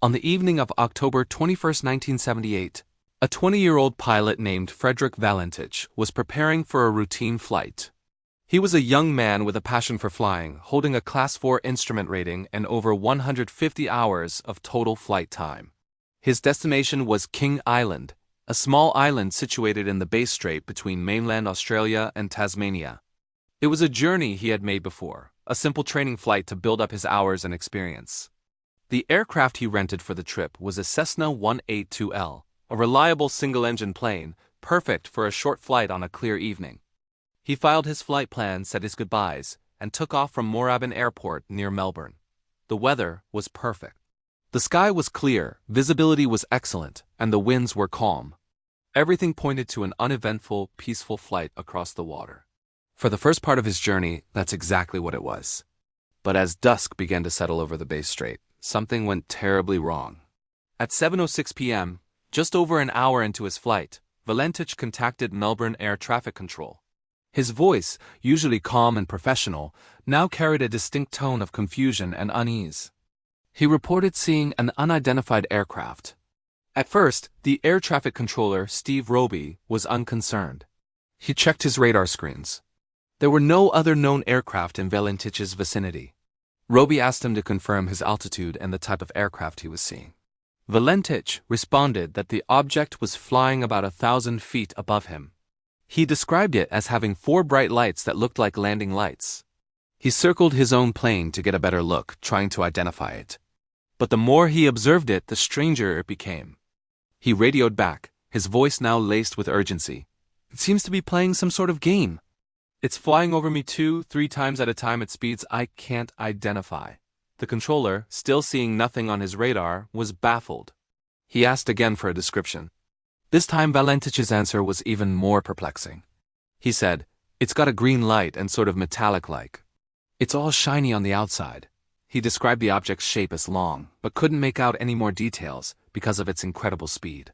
On the evening of October 21, 1978, a 20-year-old pilot named Frederick Valentich was preparing for a routine flight. He was a young man with a passion for flying, holding a Class 4 instrument rating and over 150 hours of total flight time. His destination was King Island, a small island situated in the Bass Strait between mainland Australia and Tasmania. It was a journey he had made before, a simple training flight to build up his hours and experience. The aircraft he rented for the trip was a Cessna 182L, a reliable single-engine plane, perfect for a short flight on a clear evening. He filed his flight plan, said his goodbyes, and took off from Moorabbin Airport near Melbourne. The weather was perfect. The sky was clear, visibility was excellent, and the winds were calm. Everything pointed to an uneventful, peaceful flight across the water. For the first part of his journey, that's exactly what it was. But as dusk began to settle over the Bass Strait, something went terribly wrong. At 7:06 p.m., just over an hour into his flight, Valentich contacted Melbourne Air Traffic Control. His voice, usually calm and professional, now carried a distinct tone of confusion and unease. He reported seeing an unidentified aircraft. At first, the air traffic controller, Steve Roby, was unconcerned. He checked his radar screens. There were no other known aircraft in Valentich's vicinity. Roby asked him to confirm his altitude and the type of aircraft he was seeing. Valentich responded that the object was flying about 1,000 feet above him. He described it as having 4 bright lights that looked like landing lights. He circled his own plane to get a better look, trying to identify it. But the more he observed it, the stranger it became. He radioed back, his voice now laced with urgency. "It seems to be playing some sort of game. It's flying over me 2-3 times at a time at speeds I can't identify." The controller, still seeing nothing on his radar, was baffled. He asked again for a description. This time Valentich's answer was even more perplexing. He said, "It's got a green light and sort of metallic-like. It's all shiny on the outside." He described the object's shape as long, but couldn't make out any more details because of its incredible speed.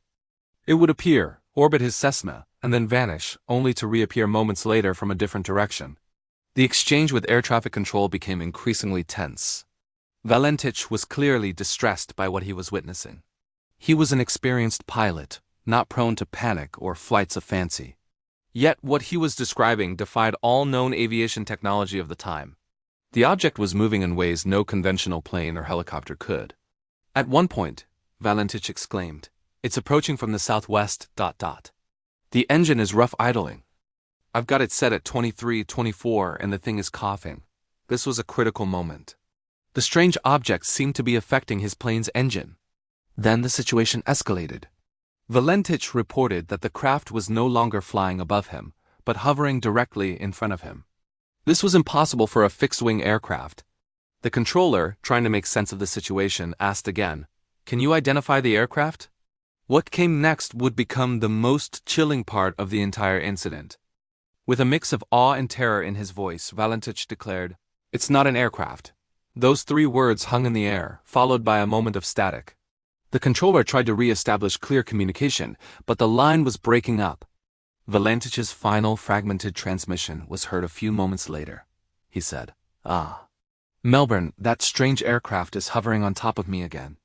It would appear, orbit his Cessna, and then vanish, only to reappear moments later from a different direction. The exchange with air traffic control became increasingly tense. Valentich was clearly distressed by what he was witnessing. He was an experienced pilot, not prone to panic or flights of fancy. Yet what he was describing defied all known aviation technology of the time. The object was moving in ways no conventional plane or helicopter could. At one point, Valentich exclaimed, "It's approaching from the southwest... The engine is rough idling. I've got it set at 23-24 and the thing is coughing." This was a critical moment. The strange object seemed to be affecting his plane's engine. Then the situation escalated. Valentich reported that the craft was no longer flying above him, but hovering directly in front of him. This was impossible for a fixed-wing aircraft. The controller, trying to make sense of the situation, asked again, "Can you identify the aircraft?" What came next would become the most chilling part of the entire incident. With a mix of awe and terror in his voice, Valentich declared, "It's not an aircraft." Those 3 words hung in the air, followed by a moment of static. The controller tried to re-establish clear communication, but the line was breaking up. Valentich's final fragmented transmission was heard a few moments later. He said, Melbourne, that strange aircraft is hovering on top of me again.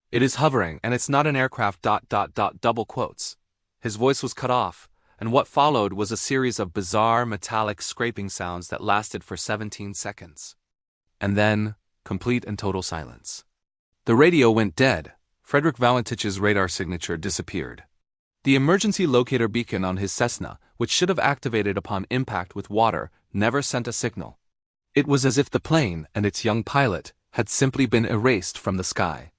It is hovering, and it's not an aircraft... double quotes. His voice was cut off, and what followed was a series of bizarre metallic scraping sounds that lasted for 17 seconds. And then, complete and total silence. The radio went dead. Frederick Valentich's radar signature disappeared. The emergency locator beacon on his Cessna, which should have activated upon impact with water, never sent a signal. It was as if the plane and its young pilot had simply been erased from the sky.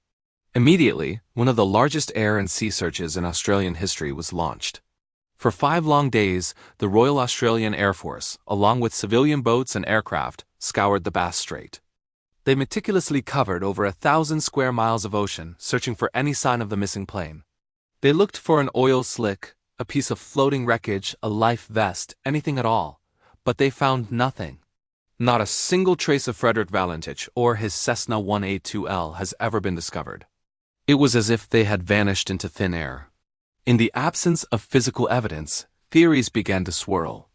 Immediately, one of the largest air and sea searches in Australian history was launched. For 5 long days, the Royal Australian Air Force, along with civilian boats and aircraft, scoured the Bass Strait. They meticulously covered over 1,000 square miles of ocean, searching for any sign of the missing plane. They looked for an oil slick, a piece of floating wreckage, a life vest, anything at all, but they found nothing. Not a single trace of Frederick Valentich or his Cessna 182L has ever been discovered. It was as if they had vanished into thin air. In the absence of physical evidence, theories began to swirl.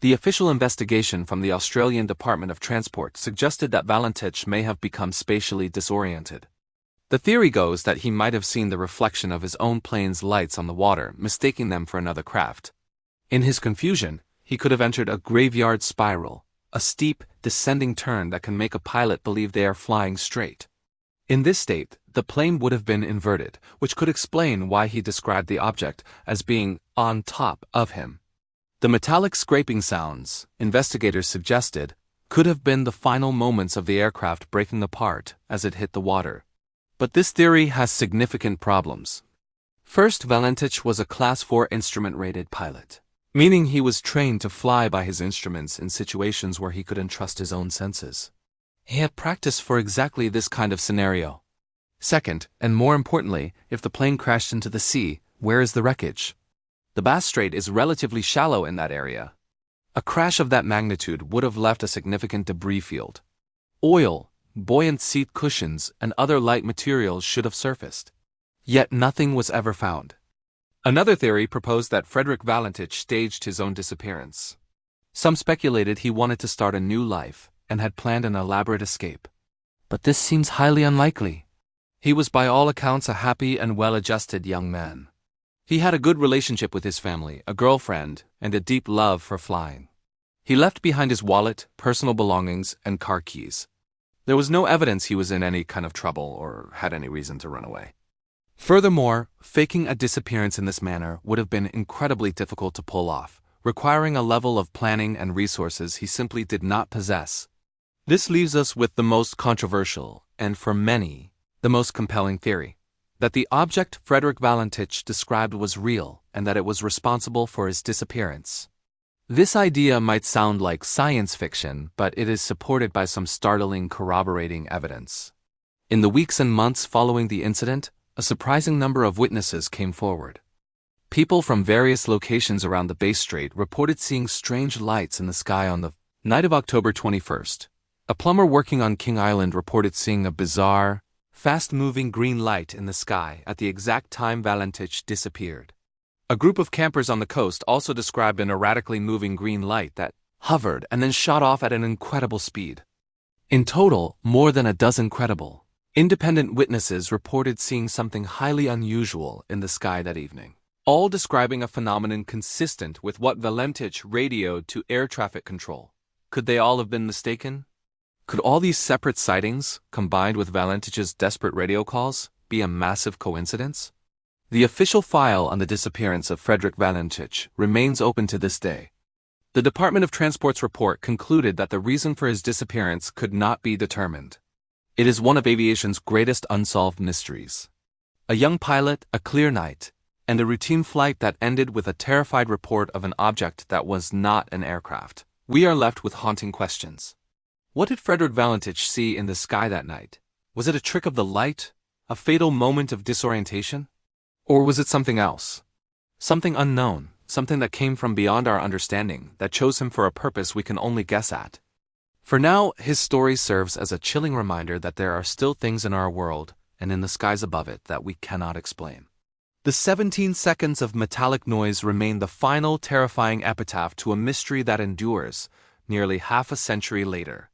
The official investigation from the Australian Department of Transport suggested that Valentich may have become spatially disoriented. The theory goes that he might have seen the reflection of his own plane's lights on the water, mistaking them for another craft. In his confusion, he could have entered a graveyard spiral, a steep, descending turn that can make a pilot believe they are flying straight. In this state, the plane would have been inverted, which could explain why he described the object as being on top of him. The metallic scraping sounds, investigators suggested, could have been the final moments of the aircraft breaking apart as it hit the water. But this theory has significant problems. First, Valentich was a Class 4 instrument-rated pilot, meaning he was trained to fly by his instruments in situations where he couldn't trust his own senses. He had practiced for exactly this kind of scenario. Second, and more importantly, if the plane crashed into the sea, where is the wreckage? The Bass Strait is relatively shallow in that area. A crash of that magnitude would have left a significant debris field. Oil, buoyant seat cushions, and other light materials should have surfaced. Yet nothing was ever found. Another theory proposed that Frederick Valentich staged his own disappearance. Some speculated he wanted to start a new life and had planned an elaborate escape. But this seems highly unlikely. He was by all accounts a happy and well-adjusted young man. He had a good relationship with his family, a girlfriend, and a deep love for flying. He left behind his wallet, personal belongings, and car keys. There was no evidence he was in any kind of trouble or had any reason to run away. Furthermore, faking a disappearance in this manner would have been incredibly difficult to pull off, requiring a level of planning and resources he simply did not possess. This leaves us with the most controversial, and for many, the most compelling theory, that the object Frederick Valentich described was real and that it was responsible for his disappearance. This idea might sound like science fiction, but it is supported by some startling corroborating evidence. In the weeks and months following the incident, a surprising number of witnesses came forward. People from various locations around the Bass Strait reported seeing strange lights in the sky on the night of October 21st. A plumber working on King Island reported seeing a bizarre, fast-moving green light in the sky at the exact time Valentich disappeared. A group of campers on the coast also described an erratically moving green light that hovered and then shot off at an incredible speed. In total, more than a dozen credible, independent witnesses reported seeing something highly unusual in the sky that evening, all describing a phenomenon consistent with what Valentich radioed to air traffic control. Could they all have been mistaken? Could all these separate sightings, combined with Valentich's desperate radio calls, be a massive coincidence? The official file on the disappearance of Frederick Valentich remains open to this day. The Department of Transport's report concluded that the reason for his disappearance could not be determined. It is one of aviation's greatest unsolved mysteries. A young pilot, a clear night, and a routine flight that ended with a terrified report of an object that was not an aircraft. We are left with haunting questions. What did Frederick Valentich see in the sky that night? Was it a trick of the light? A fatal moment of disorientation? Or was it something else? Something unknown, something that came from beyond our understanding, that chose him for a purpose we can only guess at. For now, his story serves as a chilling reminder that there are still things in our world, and in the skies above it, that we cannot explain. The 17 seconds of metallic noise remain the final terrifying epitaph to a mystery that endures, nearly half a century later.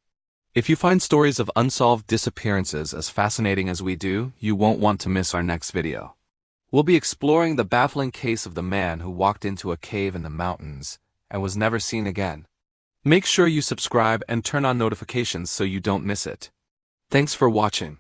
If you find stories of unsolved disappearances as fascinating as we do, you won't want to miss our next video. We'll be exploring the baffling case of the man who walked into a cave in the mountains and was never seen again. Make sure you subscribe and turn on notifications so you don't miss it. Thanks for watching.